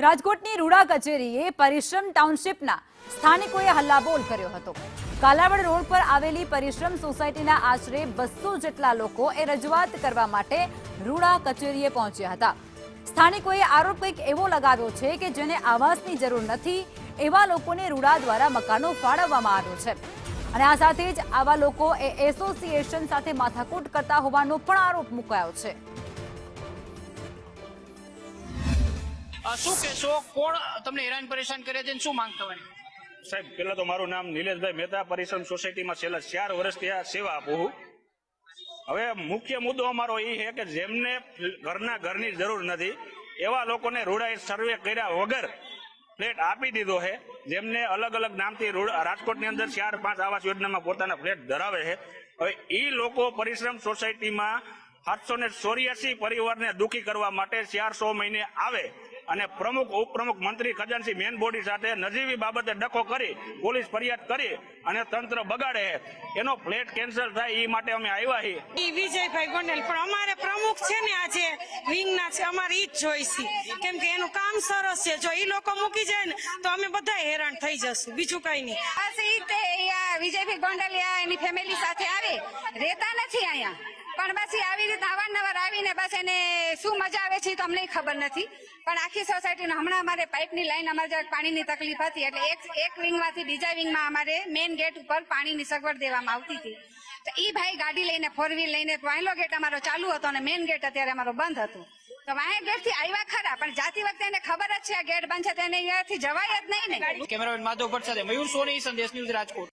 રાજકોટની રૂડા કચેરીએ પરિશ્રમ ટાઉનશીપના સ્થાનિકોએ હલ્લાબોલ કર્યો હતો। કાલાવડ રોડ પર આવેલી પરિશ્રમ સોસાયટીના આશરે 200 જેટલા લોકો એ રજૂઆત કરવા માટે રૂડા કચેરીએ પહોંચ્યા હતા। સ્થાનિકોએ આરોપ કંઈક એવો લગાવ્યો છે કે જેને આવાસની જરૂર નથી એવા લોકોને રૂડા દ્વારા મકાનો ફાળવવામાં આવ્યો છે અને આ સાથે જ આવા લોકો એ એસોસિએશન સાથે માથાકૂટ કરતા હોવાનો પણ આરોપ મુકાયો છે। શું કહેશો, કોણ તમને હેરાન પરેશાન કરે છે, શું માંગ થવાની? સાહેબ, પેલા તો મારું નામ નિલેશભાઈ મહેતા, પરિશ્રમ સોસાયટીમાં છેલ્લા 4 વર્ષથી આ સેવા આપું છું। હવે મુખ્ય મુદ્દો અમારો એ છે કે જેમને ઘરની જરૂર નથી એવા લોકોને રૂડાએ સર્વે કર્યા વગર ફ્લેટ આપી દીધો છે। જેમને અલગ અલગ નામથી રાજકોટની અંદર 4-5 આવાસ યોજનામાં પોતાના ફ્લેટ ધરાવે છે। હવે એ લોકો પરિશ્રમ સોસાયટીમાં 784 પરિવારને દુઃખી કરવા માટે 400 મહિને આવે અને પ્રમુખ ઉપપ્રમુખ મંત્રી ખજાનસી મેન બોડી સાથે નજીવી બાબતે ડખો કરી પોલીસ ફરિયાદ કરી અને તંત્ર બગાડે એનો ફ્લેટ કેન્સલ થાય એ માટે અમે આવ્યા છીએ। વિજયભાઈ ગોંડલ પણ અમારે પ્રમુખ છે ને આજે વિંગના છે, અમારે ઈ જ જોઈશે કેમ કે એનું કામ સરસ છે। જો ઈ લોકો મૂકી જાય ને તો અમે બધા હેરાન થઈ જશું, બીજું કઈ નહીં। વિજયભાઈ ગોંડલ એની ફેમિલી સાથે આવે રહેતા નથી અહીંયા, પણ બસ આવી રીતે અવારનવાર આવીને બસ એને શું મજા આવે છે તો અમને ખબર નથી। પણ આખી સોસાયટીને હમણાં અમારે પાઇપની લાઈન અમારે પાણીની તકલીફ હતી એટલે એક વિંગમાંથી બીજા વિંગમાં અમારે મેઇન ગેટ ઉપર પાણીની સગવડ દેવામાં આવતી હતી। તો એ ભાઈ ગાડી લઈને 4 વ્હીલ લઈને વાયલો ગેટ અમારો ચાલુ હતો અને મેઇન ગેટ અત્યારે અમારો બંધ હતો। તો વાય ગેટથી આવ્યા ખરા, પણ જાતી વખતે એને ખબર જ છે આ ગેટ બંધ છે તો એને અહીંયાથી જવાય જ નહીં ને। કેમેરામેન માધવ ભટ્ટ સાથે મયુર સોની, સંદેશ ન્યૂઝ, રાજકોટ।